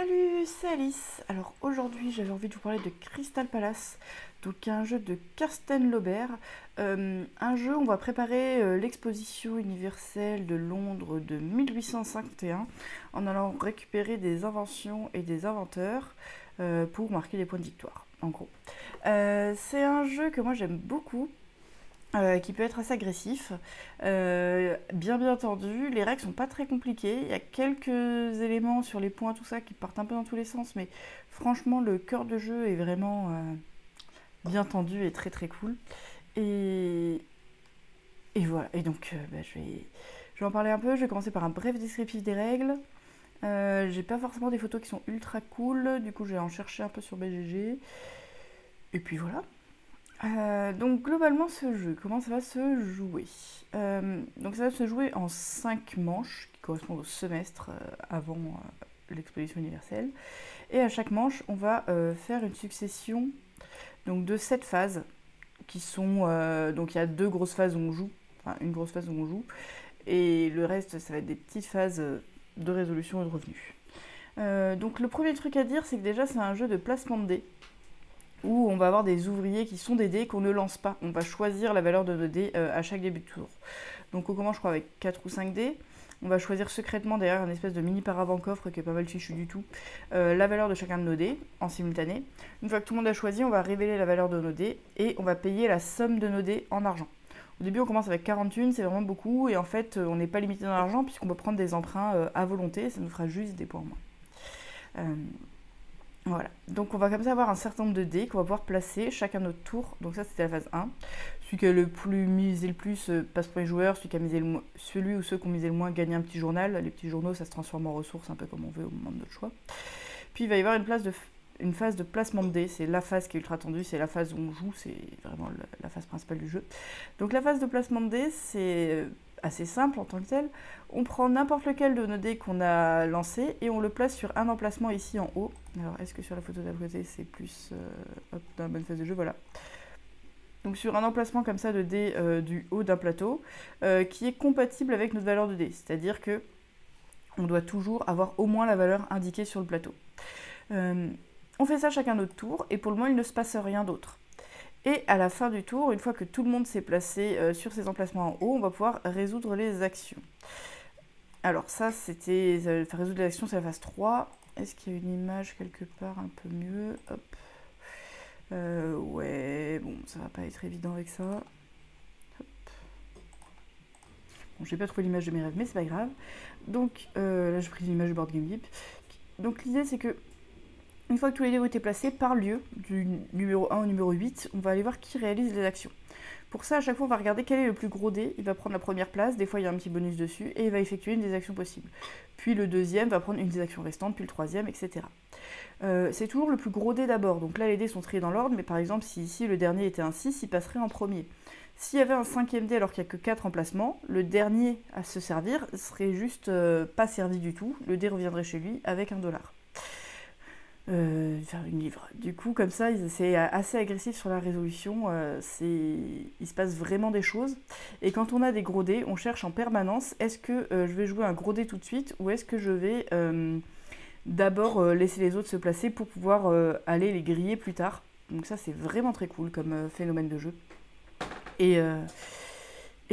Salut, c'est Alice. Alors aujourd'hui j'avais envie de vous parler de Crystal Palace, donc un jeu de Karsten Lauber. Un jeu où on va préparer l'exposition universelle de Londres de 1851 en allant récupérer des inventions et des inventeurs pour marquer des points de victoire, en gros. C'est un jeu que moi j'aime beaucoup. Qui peut être assez agressif. Bien entendu, les règles sont pas très compliquées. Il y a quelques éléments sur les points, tout ça, qui partent un peu dans tous les sens, mais franchement, le cœur de jeu est vraiment bien tendu et très cool. Et, et voilà. Et donc, je vais en parler un peu. Je vais commencer par un bref descriptif des règles. J'ai pas forcément des photos qui sont ultra cool, du coup, je vais en chercher un peu sur BGG. Et puis voilà. Donc globalement ce jeu, comment ça va se jouer? Donc ça va se jouer en 5 manches qui correspondent au semestre avant l'exposition universelle. Et à chaque manche on va faire une succession donc, de 7 phases qui sont... donc il y a 2 grosses phases où on joue, enfin une grosse phase où on joue, et le reste ça va être des petites phases de résolution et de revenus. Donc le premier truc à dire c'est que déjà c'est un jeu de placement de dés, où on va avoir des ouvriers qui sont des dés qu'on ne lance pas. On va choisir la valeur de nos dés à chaque début de tour. Donc on commence je crois avec 4 ou 5 dés. On va choisir secrètement derrière un espèce de mini paravent-coffre qui est pas mal fichu du tout, la valeur de chacun de nos dés en simultané. Une fois que tout le monde a choisi, on va révéler la valeur de nos dés et on va payer la somme de nos dés en argent. Au début on commence avec 40 thunes, c'est vraiment beaucoup, et en fait on n'est pas limité dans l'argent puisqu'on peut prendre des emprunts à volonté, ça nous fera juste des points en moins. Voilà, donc on va comme ça avoir un certain nombre de dés qu'on va pouvoir placer chacun notre tour. Donc ça c'était la phase 1. Celui qui a le plus misé le plus passe pour les joueurs, celui qui a misé le moins, celui ou ceux qui ont misé le moins gagne un petit journal. Les petits journaux ça se transforme en ressources un peu comme on veut au moment de notre choix. Puis il va y avoir une phase de placement de dés, c'est la phase qui est ultra tendue, c'est la phase où on joue, c'est vraiment la phase principale du jeu. Donc la phase de placement de dés c'est assez simple en tant que tel. On prend n'importe lequel de nos dés qu'on a lancé et on le place sur un emplacement ici en haut. Alors est-ce que sur la photo d'à côté c'est plus dans la bonne phase de jeu, voilà. Donc sur un emplacement comme ça de dés du haut d'un plateau qui est compatible avec notre valeur de dés. C'est-à-dire que on doit toujours avoir au moins la valeur indiquée sur le plateau. On fait ça chacun notre tour et pour le moment il ne se passe rien d'autre. Et à la fin du tour, une fois que tout le monde s'est placé sur ces emplacements en haut, on va pouvoir résoudre les actions. Alors ça, c'était résoudre les actions, c'est la phase 3. Est-ce qu'il y a une image quelque part un peu mieux? Hop. Ouais, bon, ça va pas être évident avec ça. Hop. Bon, j'ai pas trouvé l'image de mes rêves, mais c'est pas grave. Donc là, j'ai pris l'image du Board Game Geek. Donc l'idée, c'est que une fois que tous les dés ont été placés par lieu, du numéro 1 au numéro 8, on va aller voir qui réalise les actions. Pour ça, à chaque fois, on va regarder quel est le plus gros dé. Il va prendre la première place, des fois il y a un petit bonus dessus, et il va effectuer une des actions possibles. Puis le deuxième va prendre une des actions restantes, puis le troisième, etc. C'est toujours le plus gros dé d'abord. Donc là, les dés sont triés dans l'ordre, mais par exemple, si ici le dernier était un 6, il passerait en premier. S'il y avait un 5e dé alors qu'il n'y a que 4 emplacements, le dernier à se servir serait juste pas servi du tout. Le dé reviendrait chez lui avec $1. Faire une livre. Du coup, comme ça, c'est assez agressif sur la résolution. Il se passe vraiment des choses. Et quand on a des gros dés, on cherche en permanence, est-ce que je vais jouer un gros dé tout de suite ou est-ce que je vais d'abord laisser les autres se placer pour pouvoir aller les griller plus tard. Donc ça, c'est vraiment très cool comme phénomène de jeu. Et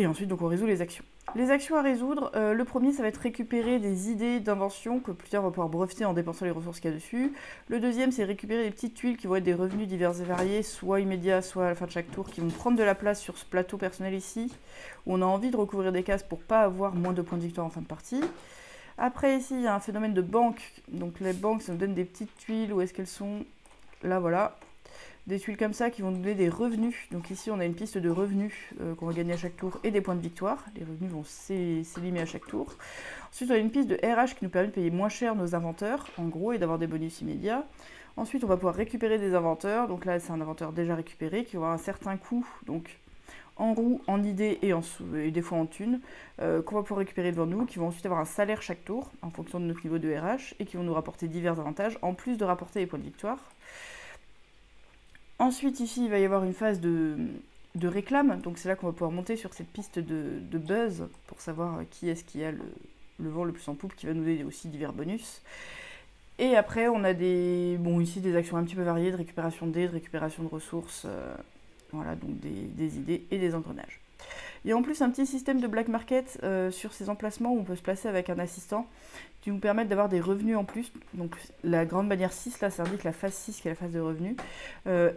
ensuite, donc, on résout les actions. Les actions à résoudre, le premier, ça va être récupérer des idées d'invention que plus tard on va pouvoir breveter en dépensant les ressources qu'il y a dessus. Le deuxième, c'est récupérer des petites tuiles qui vont être des revenus divers et variés, soit immédiats, soit à la fin de chaque tour, qui vont prendre de la place sur ce plateau personnel ici, où on a envie de recouvrir des cases pour pas avoir moins de points de victoire en fin de partie. Après, ici, il y a un phénomène de banque. Donc les banques, ça nous donne des petites tuiles. Où est-ce qu'elles sont? Là, voilà. Des tuiles comme ça qui vont nous donner des revenus. Donc ici, on a une piste de revenus qu'on va gagner à chaque tour et des points de victoire. Les revenus vont s'élimer à chaque tour. Ensuite, on a une piste de RH qui nous permet de payer moins cher nos inventeurs, en gros, et d'avoir des bonus immédiats. Ensuite, on va pouvoir récupérer des inventeurs. Donc là, c'est un inventeur déjà récupéré qui va avoir un certain coût, donc en roue, en idée et des fois en thunes, qu'on va pouvoir récupérer devant nous, qui vont ensuite avoir un salaire chaque tour, en fonction de notre niveau de RH, et qui vont nous rapporter divers avantages, en plus de rapporter les points de victoire. Ensuite, ici, il va y avoir une phase de réclame. Donc c'est là qu'on va pouvoir monter sur cette piste de buzz pour savoir qui est-ce qui a le vent le plus en poupe, qui va nous donner aussi divers bonus. Et après, on a ici des actions un petit peu variées, de récupération de dés, de récupération de ressources, voilà, donc des idées et des engrenages. Il y a en plus un petit système de black market sur ces emplacements où on peut se placer avec un assistant qui nous permettent d'avoir des revenus en plus. Donc la grande bannière 6, là, ça indique la phase 6 qui est la phase de revenus,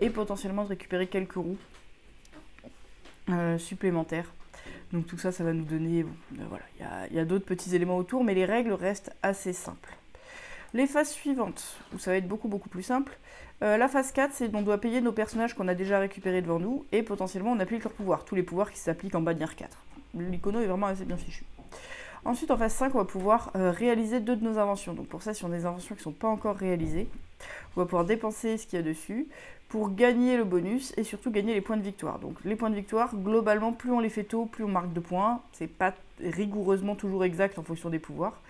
et potentiellement de récupérer quelques roues supplémentaires. Donc tout ça, ça va nous donner... voilà, il y a d'autres petits éléments autour, mais les règles restent assez simples. Les phases suivantes, où ça va être beaucoup plus simple. La phase 4, c'est qu'on doit payer nos personnages qu'on a déjà récupérés devant nous, et potentiellement on applique leurs pouvoirs, tous les pouvoirs qui s'appliquent en bannière 4. L'icono est vraiment assez bien fichu. Ensuite, en phase 5, on va pouvoir réaliser 2 de nos inventions. Donc pour ça, si on a des inventions qui ne sont pas encore réalisées, on va pouvoir dépenser ce qu'il y a dessus pour gagner le bonus et surtout gagner les points de victoire. Donc les points de victoire, globalement, plus on les fait tôt, plus on marque de points. C'est pas rigoureusement toujours exact en fonction des pouvoirs.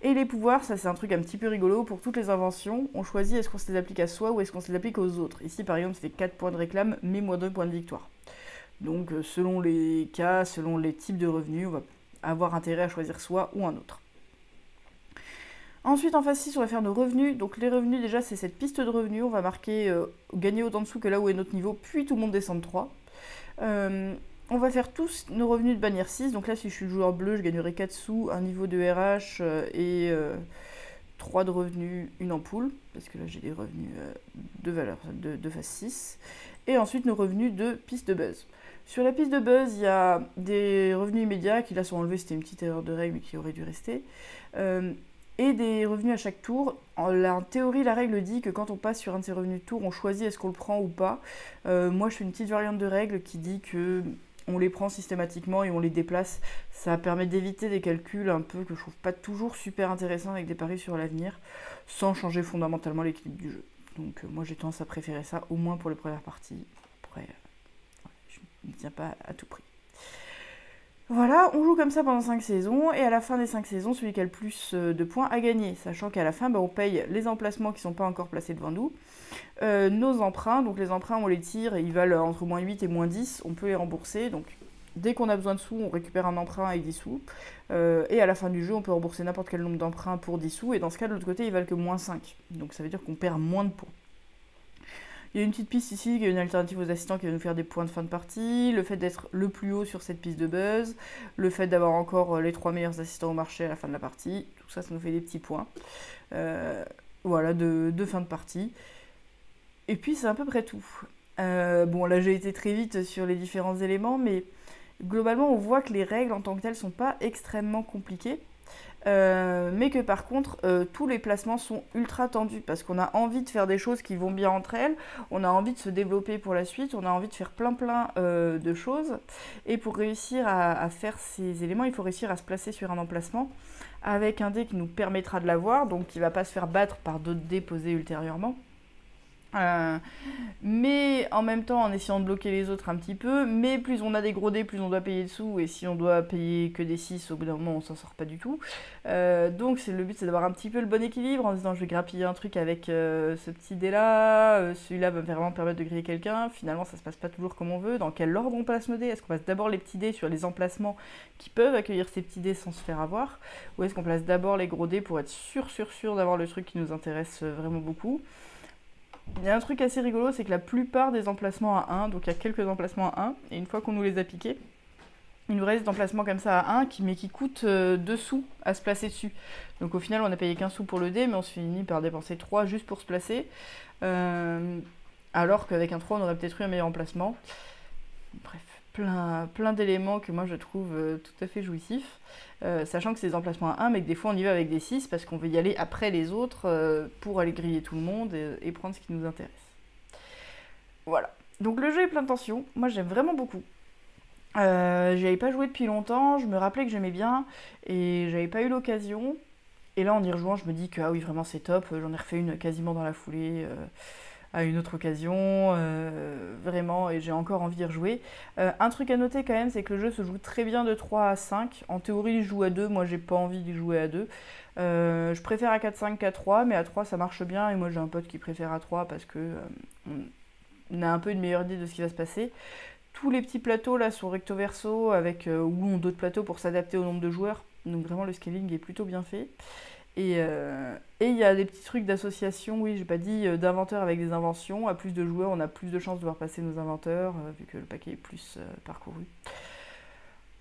Et les pouvoirs, ça c'est un truc un petit peu rigolo. Pour toutes les inventions, on choisit est-ce qu'on se les applique à soi ou est-ce qu'on se les applique aux autres. Ici, par exemple, c'était 4 points de réclame, mais moins 2 points de victoire. Donc selon les cas, selon les types de revenus, on va avoir intérêt à choisir soi ou un autre. Ensuite, en phase 6, on va faire nos revenus. Donc les revenus, déjà, c'est cette piste de revenus. On va marquer gagner autant de sous que là où est notre niveau, puis tout le monde descend de 3. On va faire tous nos revenus de bannière 6. Donc là, si je suis joueur bleu, je gagnerai 4 sous, un niveau de RH et 3 de revenus, une ampoule. Parce que là, j'ai des revenus de valeur de phase 6. Et ensuite, nos revenus de piste de buzz. Sur la piste de buzz, il y a des revenus immédiats qui là sont enlevés, c'était une petite erreur de règle mais qui aurait dû rester. Et des revenus à chaque tour. En théorie, la règle dit que quand on passe sur un de ces revenus de tour, on choisit est-ce qu'on le prend ou pas. Moi, je fais une petite variante de règle qui dit que on les prend systématiquement et on les déplace. Ça permet d'éviter des calculs un peu que je trouve pas toujours super intéressants avec des paris sur l'avenir, sans changer fondamentalement l'équilibre du jeu. Donc moi, j'ai tendance à préférer ça, au moins pour les premières parties. Après, je ne tiens pas à tout prix. Voilà, on joue comme ça pendant 5 saisons, et à la fin des 5 saisons, celui qui a le plus de points a gagné, sachant qu'à la fin, on paye les emplacements qui ne sont pas encore placés devant nous, nos emprunts, donc les emprunts, on les tire, et ils valent entre moins 8 et moins 10, on peut les rembourser, donc dès qu'on a besoin de sous, on récupère un emprunt avec 10 sous, et à la fin du jeu, on peut rembourser n'importe quel nombre d'emprunts pour 10 sous, et dans ce cas, de l'autre côté, ils valent que moins 5, donc ça veut dire qu'on perd moins de points. Il y a une petite piste ici, qui est une alternative aux assistants qui va nous faire des points de fin de partie, le fait d'être le plus haut sur cette piste de buzz, le fait d'avoir encore les 3 meilleurs assistants au marché à la fin de la partie, tout ça, ça nous fait des petits points. Voilà, de fin de partie. Et puis c'est à peu près tout. Bon, là j'ai été très vite sur les différents éléments, mais globalement on voit que les règles en tant que telles sont pas extrêmement compliquées. Mais que par contre tous les placements sont ultra tendus parce qu'on a envie de faire des choses qui vont bien entre elles, on a envie de se développer pour la suite, on a envie de faire plein de choses, et pour réussir à faire ces éléments, il faut réussir à se placer sur un emplacement avec un dé qui nous permettra de l'avoir, donc qui ne va pas se faire battre par d'autres dés posés ultérieurement. Mais en même temps en essayant de bloquer les autres un petit peu, mais plus on a des gros dés, plus on doit payer de sous, et si on doit payer que des 6, au bout d'un moment on s'en sort pas du tout. Donc le but c'est d'avoir un petit peu le bon équilibre en se disant je vais grappiller un truc avec ce petit dé là, celui-là va vraiment permettre de griller quelqu'un, finalement ça se passe pas toujours comme on veut, dans quel ordre on place nos dés, est-ce qu'on place d'abord les petits dés sur les emplacements qui peuvent accueillir ces petits dés sans se faire avoir, ou est-ce qu'on place d'abord les gros dés pour être sûr d'avoir le truc qui nous intéresse vraiment beaucoup. Il y a un truc assez rigolo, c'est que la plupart des emplacements à 1, donc il y a quelques emplacements à 1, et une fois qu'on nous les a piqués, il nous reste des emplacements comme ça à 1, mais qui coûtent 2 sous à se placer dessus. Donc au final, on a payé 15 sous pour le dé, mais on se finit par dépenser 3 juste pour se placer, alors qu'avec un 3, on aurait peut-être eu un meilleur emplacement. Bref, plein d'éléments que moi je trouve tout à fait jouissifs, sachant que c'est des emplacements à 1, mais que des fois on y va avec des 6 parce qu'on veut y aller après les autres pour aller griller tout le monde et prendre ce qui nous intéresse. Voilà, donc le jeu est plein de tension, moi j'aime vraiment beaucoup. J'y avais pas joué depuis longtemps, je me rappelais que j'aimais bien et j'avais pas eu l'occasion. Et là en y rejoignant, je me dis que ah oui, vraiment c'est top, j'en ai refait une quasiment dans la foulée. À une autre occasion, vraiment, et j'ai encore envie d'y rejouer. Un truc à noter quand même, c'est que le jeu se joue très bien de 3 à 5. En théorie, il joue à 2, moi j'ai pas envie d'y jouer à 2. Je préfère à 4-5 qu'à 3, mais à 3 ça marche bien, et moi j'ai un pote qui préfère à 3 parce que on a un peu une meilleure idée de ce qui va se passer. Tous les petits plateaux là sont recto verso, avec ou ont d'autres plateaux pour s'adapter au nombre de joueurs, donc vraiment le scaling est plutôt bien fait. Et il y a des petits trucs d'association, oui, j'ai pas dit, d'inventeurs avec des inventions. À plus de joueurs, on a plus de chances de voir passer nos inventeurs, vu que le paquet est plus parcouru.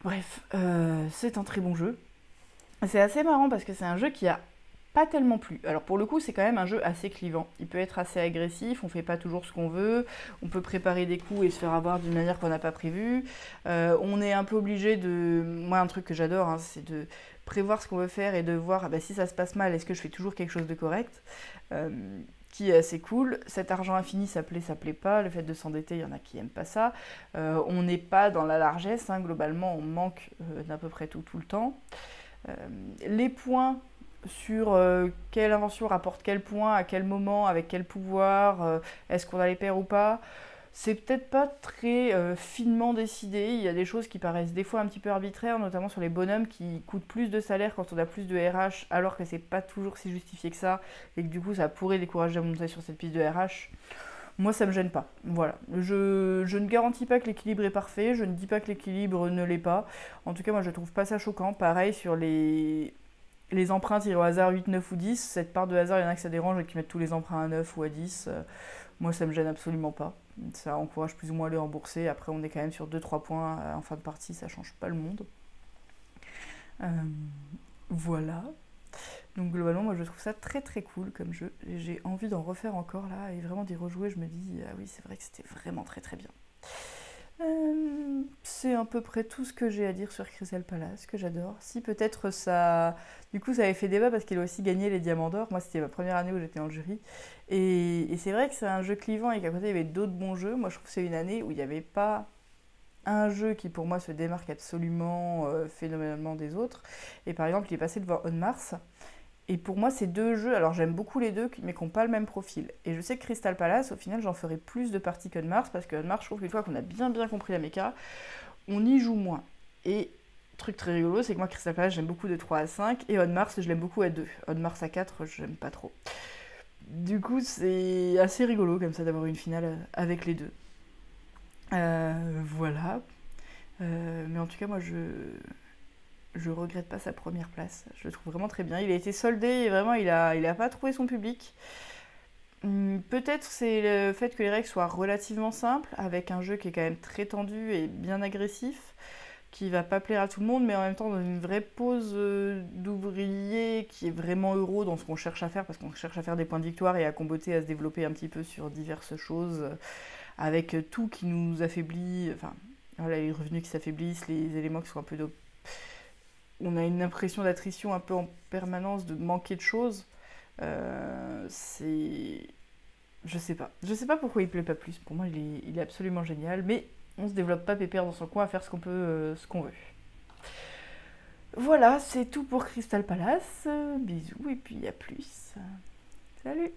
Bref, c'est un très bon jeu. C'est assez marrant parce que c'est un jeu qui a pas tellement plu. Alors pour le coup, c'est quand même un jeu assez clivant. Il peut être assez agressif, on fait pas toujours ce qu'on veut, on peut préparer des coups et se faire avoir d'une manière qu'on n'a pas prévue. On est un peu obligé de... Moi, un truc que j'adore, hein, c'est de prévoir ce qu'on veut faire et de voir si ça se passe mal, est-ce que je fais toujours quelque chose de correct, qui est assez cool. Cet argent infini, ça plaît pas. Le fait de s'endetter, il y en a qui aiment pas ça. On n'est pas dans la largesse, hein, globalement, on manque d'à peu près tout le temps. Les points sur quelle invention rapporte quel point, à quel moment, avec quel pouvoir, est-ce qu'on a les paires ou pas, c'est peut-être pas très finement décidé. Il y a des choses qui paraissent des fois un petit peu arbitraires, notamment sur les bonhommes qui coûtent plus de salaire quand on a plus de RH, alors que c'est pas toujours si justifié que ça, et que du coup ça pourrait décourager à monter sur cette piste de RH. Moi, ça me gêne pas. Voilà. Je ne garantis pas que l'équilibre est parfait, je ne dis pas que l'équilibre ne l'est pas. En tout cas, moi, je trouve pas ça choquant. Pareil sur les emprunts tirés au hasard 8, 9 ou 10. Cette part de hasard, il y en a que ça dérange et qui mettent tous les emprunts à 9 ou à 10. Moi, ça me gêne absolument pas. Ça encourage plus ou moins à les rembourser. Après, on est quand même sur 2-3 points en fin de partie, ça change pas le monde. Voilà. Donc globalement, moi je trouve ça très très cool comme jeu. J'ai envie d'en refaire encore là et vraiment d'y rejouer. Je me dis, ah oui, c'est vrai que c'était vraiment très très bien. C'est à peu près tout ce que j'ai à dire sur Crystal Palace, que j'adore. Si peut-être ça... Du coup, ça avait fait débat parce qu'il a aussi gagné les Diamants d'Or. Moi, c'était ma première année où j'étais en jury. Et c'est vrai que c'est un jeu clivant et qu'à côté, il y avait d'autres bons jeux. Moi, je trouve que c'est une année où il n'y avait pas un jeu qui, pour moi, se démarque absolument phénoménalement des autres. Et par exemple, il est passé devant On Mars. Et pour moi, ces deux jeux, alors j'aime beaucoup les deux, mais qui n'ont pas le même profil. Et je sais que Crystal Palace, au final, j'en ferai plus de parties qu'On Mars, parce qu'On Mars, je trouve qu'une fois qu'on a bien compris la méca, on y joue moins. Et truc très rigolo, c'est que moi, Crystal Palace, j'aime beaucoup de 3 à 5, et On Mars, je l'aime beaucoup à 2. On Mars à 4, j'aime pas trop. Du coup, c'est assez rigolo comme ça d'avoir une finale avec les deux. Voilà. Mais en tout cas, moi, je regrette pas sa première place. Je le trouve vraiment très bien. Il a été soldé et vraiment, il a pas trouvé son public. Peut-être c'est le fait que les règles soient relativement simples, avec un jeu qui est quand même très tendu et bien agressif, qui va pas plaire à tout le monde, mais en même temps dans une vraie pose d'ouvrier qui est vraiment euro dans ce qu'on cherche à faire, parce qu'on cherche à faire des points de victoire et à comboter, à se développer un petit peu sur diverses choses, avec tout qui nous affaiblit, enfin, voilà, les revenus qui s'affaiblissent, les éléments qui sont un peu on a une impression d'attrition un peu en permanence, de manquer de choses. C'est... Je sais pas. Je sais pas pourquoi il plaît pas plus. Pour moi, il est absolument génial. Mais on se développe pas pépère dans son coin à faire ce qu'on peut, ce qu'on veut. Voilà, c'est tout pour Crystal Palace. Bisous et puis à plus. Salut!